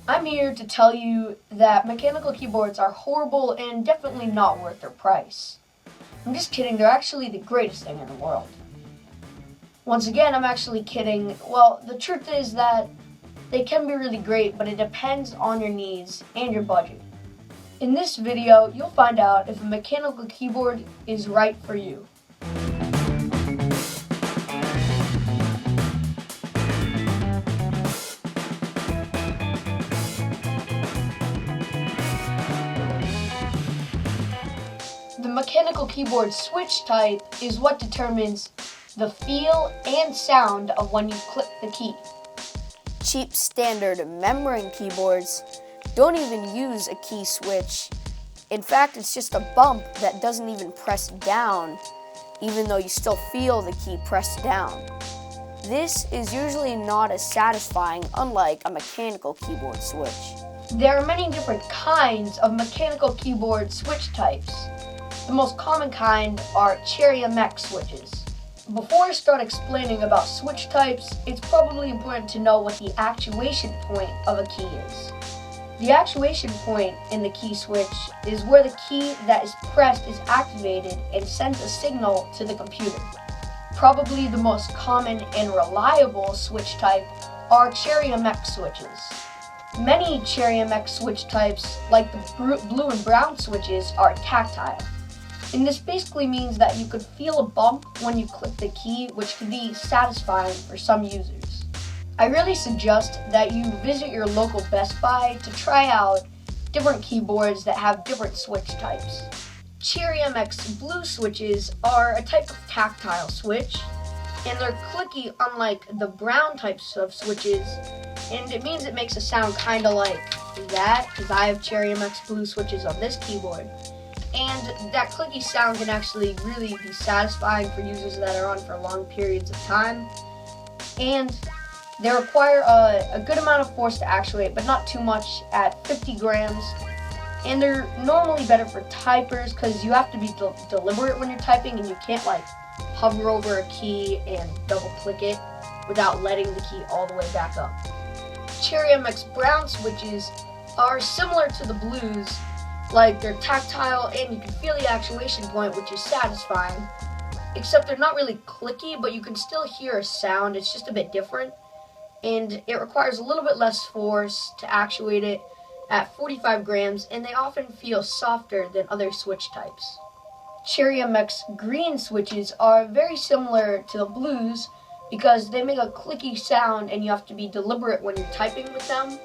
I'm here to tell you that mechanical keyboards are horrible and definitely not worth their price. I'm just kidding, they're actually the greatest thing in the world. Once again, I'm actually kidding. Well, the truth is that they can be really great, but it depends on your needs and your budget. In this video, you'll find out if a mechanical keyboard is right for you. The mechanical keyboard switch type is what determines the feel and sound of when you click the key. Cheap standard membrane keyboards don't even use a key switch. In fact, it's just a bump that doesn't even press down, even though you still feel the key pressed down. This is usually not as satisfying, unlike a mechanical keyboard switch. There are many different kinds of mechanical keyboard switch types. The most common kind are Cherry MX switches. Before I start explaining about switch types, it's probably important to know what the actuation point of a key is. The actuation point in the key switch is where the key that is pressed is activated and sends a signal to the computer. Probably the most common and reliable switch type are Cherry MX switches. Many Cherry MX switch types, like the blue and brown switches, are tactile. And this basically means that you could feel a bump when you click the key, which can be satisfying for some users. I really suggest that you visit your local Best Buy to try out different keyboards that have different switch types. Cherry MX blue switches are a type of tactile switch, and they're clicky unlike the brown types of switches, and it means it makes a sound kind of like that, because I have Cherry MX blue switches on this keyboard. And that clicky sound can actually really be satisfying for users that are on for long periods of time. And they require a good amount of force to actuate, but not too much at 50 grams. And they're normally better for typers because you have to be deliberate when you're typing, and you can't like hover over a key and double click it without letting the key all the way back up. Cherry MX brown switches are similar to the blues. Like, they're tactile and you can feel the actuation point, which is satisfying, except they're not really clicky, but you can still hear a sound. It's just a bit different, and it requires a little bit less force to actuate it at 45 grams, and they often feel softer than other switch types. Cherry MX green switches are very similar to the blues because they make a clicky sound and you have to be deliberate when you're typing with them.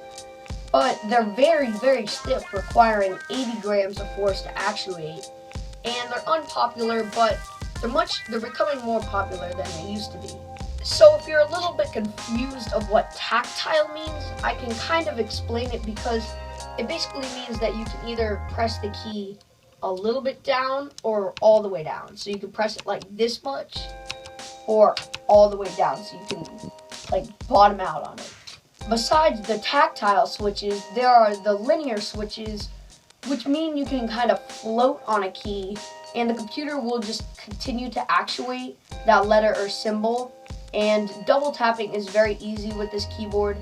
But they're very, very stiff, requiring 80 grams of force to actuate. And they're unpopular, but they're becoming more popular than they used to be. So if you're a little bit confused of what tactile means, I can kind of explain it, because it basically means that you can either press the key a little bit down or all the way down. So you can press it like this much or all the way down, so you can like bottom out on it. Besides the tactile switches, there are the linear switches, which mean you can kind of float on a key and the computer will just continue to actuate that letter or symbol. And double tapping is very easy with this keyboard.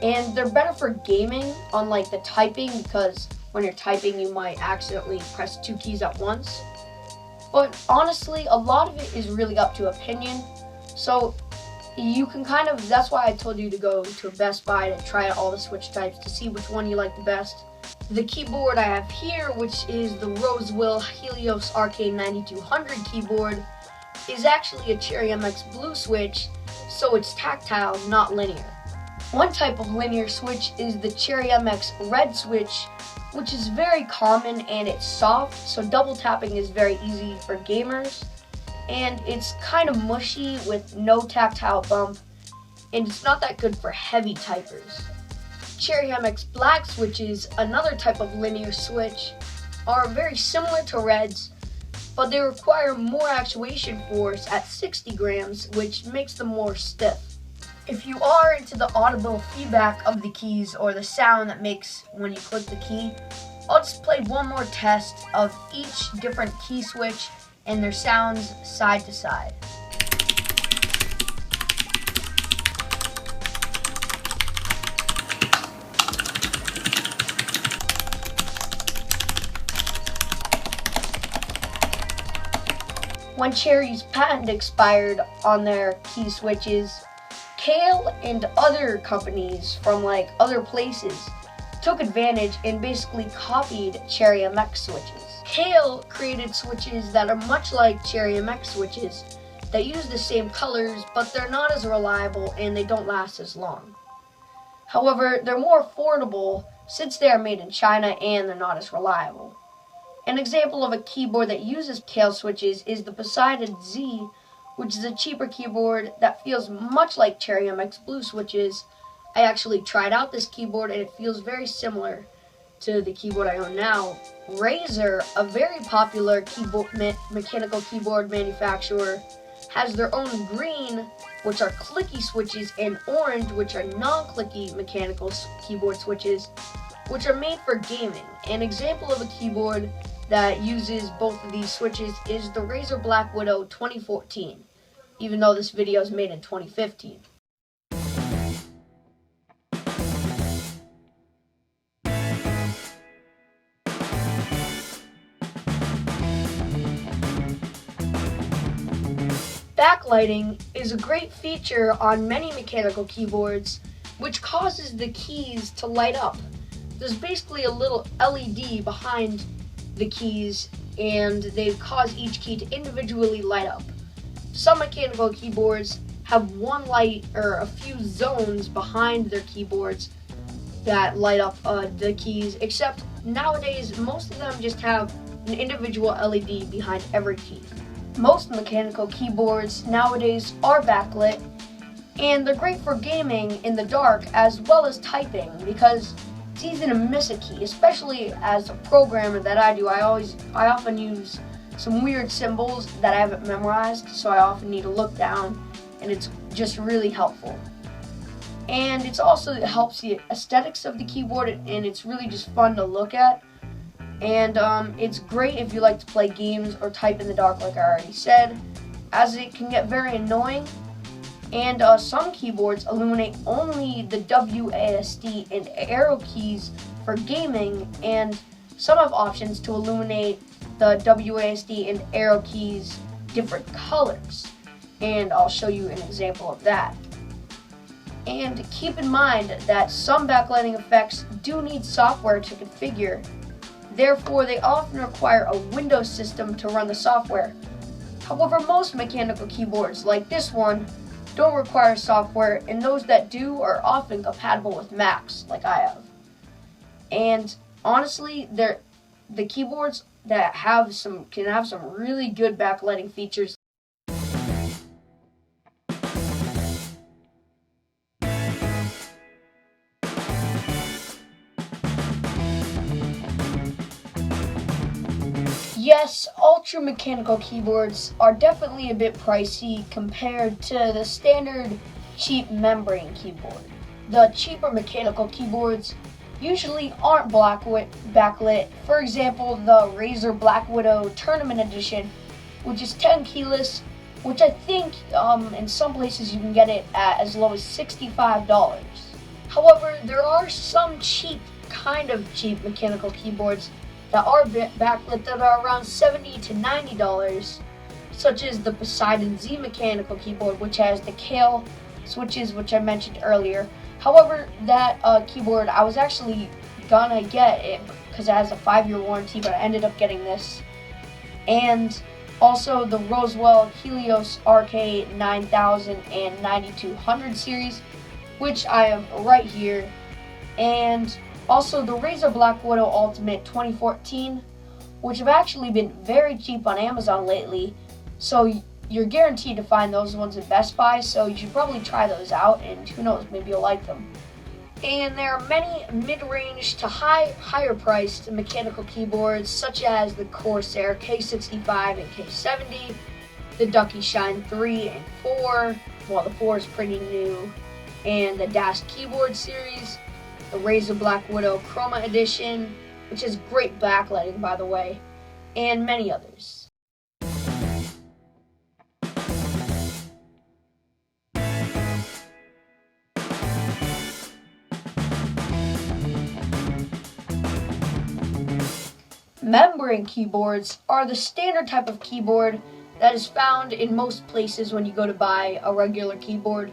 And they're better for gaming, unlike the typing, because when you're typing you might accidentally press two keys at once. But honestly, a lot of it is really up to opinion. So you can that's why I told you to go to a Best Buy to try out all the switch types to see which one you like the best. The keyboard I have here, which is the Rosewill Helios RK9200 keyboard, is actually a Cherry MX blue switch, so it's tactile, not linear. One type of linear switch is the Cherry MX red switch, which is very common and it's soft, so double tapping is very easy for gamers. And it's kind of mushy with no tactile bump, and it's not that good for heavy typers. Cherry MX black switches, another type of linear switch, are very similar to reds, but they require more actuation force at 60 grams, which makes them more stiff. If you are into the audible feedback of the keys or the sound that makes when you click the key, I'll just play one more test of each different key switch and their sounds side to side. When Cherry's patent expired on their key switches, Kale and other companies from other places took advantage and basically copied Cherry MX switches. Kale created switches that are much like Cherry MX switches that use the same colors, but they're not as reliable and they don't last as long. However, they're more affordable since they are made in China and they're not as reliable. An example of a keyboard that uses Kale switches is the Poseidon Z, which is a cheaper keyboard that feels much like Cherry MX Blue switches. I actually tried out this keyboard and it feels very similar to the keyboard I own now. Razer, a very popular mechanical keyboard manufacturer, has their own green, which are clicky switches, and orange, which are non-clicky mechanical keyboard switches, which are made for gaming. An example of a keyboard that uses both of these switches is the Razer Black Widow 2014, even though this video is made in 2015. Backlighting is a great feature on many mechanical keyboards, which causes the keys to light up. There's basically a little LED behind the keys, and they cause each key to individually light up. Some mechanical keyboards have one light or a few zones behind their keyboards that light up the keys, except nowadays most of them just have an individual LED behind every key. Most mechanical keyboards nowadays are backlit, and they're great for gaming in the dark as well as typing because it's easy to miss a key, especially as a programmer that I do. I often use some weird symbols that I haven't memorized, so I often need to look down, and it's just really helpful. And it helps the aesthetics of the keyboard, and it's really just fun to look at. And it's great if you like to play games or type in the dark, like I already said, as it can get very annoying. And some keyboards illuminate only the WASD and arrow keys for gaming, and some have options to illuminate the WASD and arrow keys different colors. And I'll show you an example of that. And keep in mind that some backlighting effects do need software to configure. Therefore, they often require a Windows system to run the software. However, most mechanical keyboards, like this one, don't require software, and those that do are often compatible with Macs, like I have. And honestly, the keyboards that can have some really good backlighting features. Yes, ultra mechanical keyboards are definitely a bit pricey compared to the standard cheap membrane keyboard. The cheaper mechanical keyboards usually aren't backlit. For example, the Razer Black Widow Tournament Edition, which is 10 keyless, which I think in some places you can get it at as low as $65. However, there are some cheap mechanical keyboards that are backlit that are around $70 to $90, such as the Poseidon Z mechanical keyboard, which has the Kale switches, which I mentioned earlier. However, that keyboard, I was actually gonna get it because it has a 5-year warranty, but I ended up getting this. And also the Roswell Helios RK 9000 and 9200 series, which I have right here. And also the Razer Black Widow Ultimate 2014, which have actually been very cheap on Amazon lately, so you're guaranteed to find those ones at Best Buy, so you should probably try those out, and who knows, maybe you'll like them. And there are many mid-range to higher priced mechanical keyboards, such as the Corsair K65 and K70, the Ducky Shine 3 and 4, well, the 4 is pretty new, and the Dash Keyboard series, the Razer Black Widow Chroma Edition, which has great backlighting, by the way, and many others. Membrane keyboards are the standard type of keyboard that is found in most places when you go to buy a regular keyboard.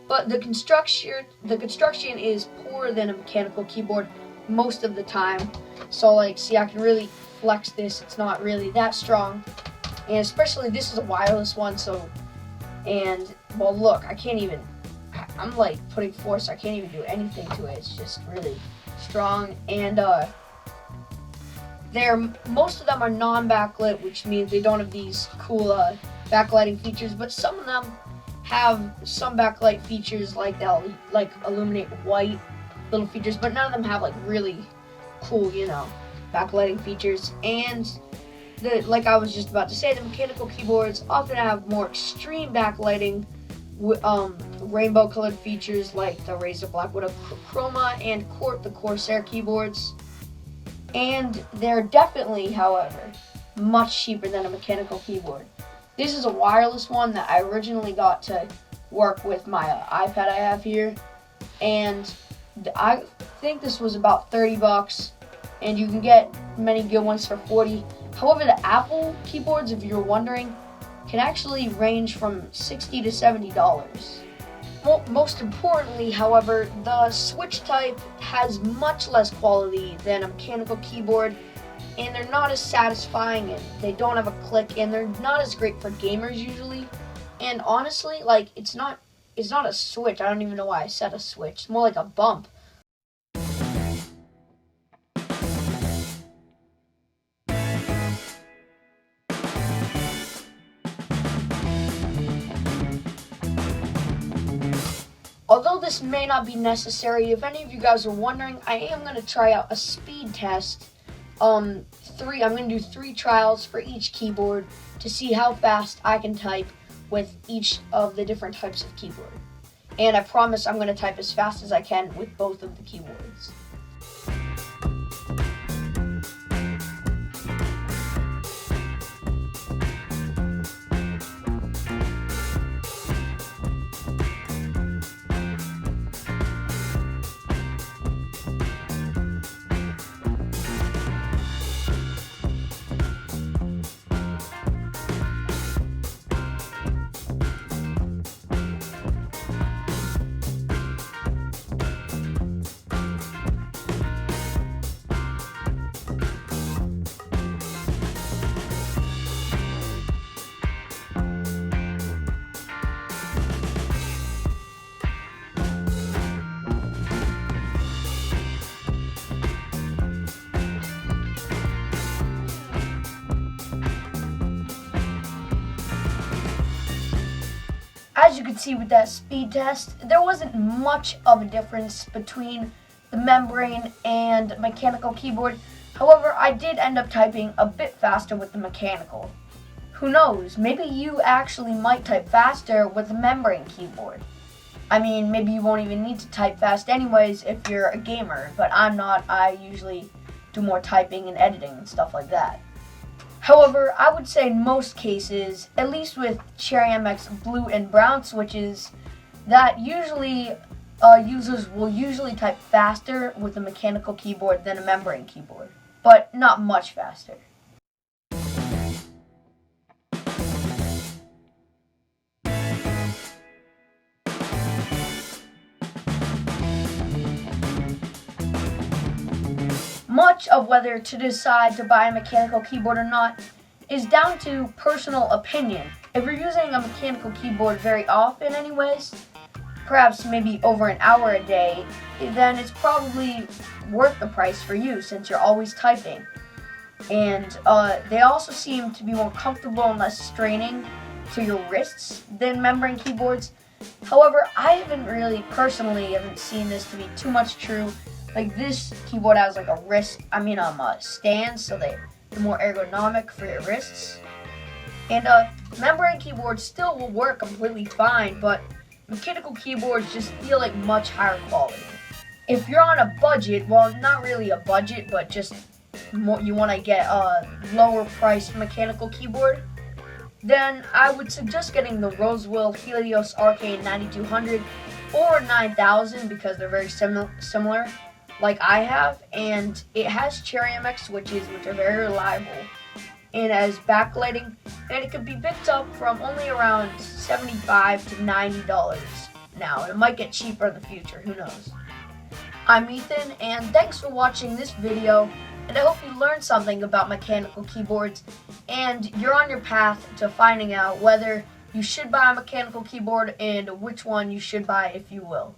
But the construction is poorer than a mechanical keyboard most of the time. So like, see, I can really flex this. It's not really that strong. And especially this is a wireless one, so, and well, look, I'm like putting force, I can't even do anything to it. It's just really strong. And most of them are non-backlit, which means they don't have these cool backlighting features, but some of them have some backlight features, like they'll like illuminate white little features, but none of them have like really cool, backlighting features. And like I was just about to say, the mechanical keyboards often have more extreme backlighting, rainbow colored features like the Razer Black Widow Chroma and the Corsair keyboards. And they're definitely, however, much cheaper than a mechanical keyboard. This is a wireless one that I originally got to work with my iPad I have here, and I think this was about $30, and you can get many good ones for $40. However, the Apple keyboards, if you're wondering, can actually range from $60 to $70. Most importantly, however, the switch type has much less quality than a mechanical keyboard, and they're not as satisfying, and they don't have a click, and they're not as great for gamers usually. And honestly, like, it's not a switch. I don't even know why I said a switch. It's more like a bump. Although this may not be necessary, if any of you guys are wondering, I am going to try out a speed test. I'm going to do 3 trials for each keyboard to see how fast I can type with each of the different types of keyboard. And I promise I'm going to type as fast as I can with both of the keyboards. As you can see with that speed test, there wasn't much of a difference between the membrane and mechanical keyboard. However, I did end up typing a bit faster with the mechanical. Who knows, maybe you actually might type faster with a membrane keyboard. I mean, maybe you won't even need to type fast anyways if you're a gamer, but I'm not. I usually do more typing and editing and stuff like that. However, I would say in most cases, at least with Cherry MX blue and brown switches, that usually users will usually type faster with a mechanical keyboard than a membrane keyboard, but not much faster. Much of whether to decide to buy a mechanical keyboard or not is down to personal opinion. If you're using a mechanical keyboard very often anyways, perhaps maybe over an hour a day, then it's probably worth the price for you since you're always typing. And they also seem to be more comfortable and less straining to your wrists than membrane keyboards. However, I haven't seen this to be too much true. Like, this keyboard has like a stand, so they're more ergonomic for your wrists. And membrane keyboards still will work completely fine, but mechanical keyboards just feel like much higher quality. If you're on a budget, well, not really a budget, but just more, you want to get a lower priced mechanical keyboard, then I would suggest getting the Rosewill Helios Arcane 9200 or 9000 because they're very similar. Like I have, and it has Cherry MX switches, which are very reliable, in as backlighting, and it can be picked up from only around $75 to $90 now, and it might get cheaper in the future, who knows. I'm Ethan, and thanks for watching this video, and I hope you learned something about mechanical keyboards, and you're on your path to finding out whether you should buy a mechanical keyboard and which one you should buy if you will.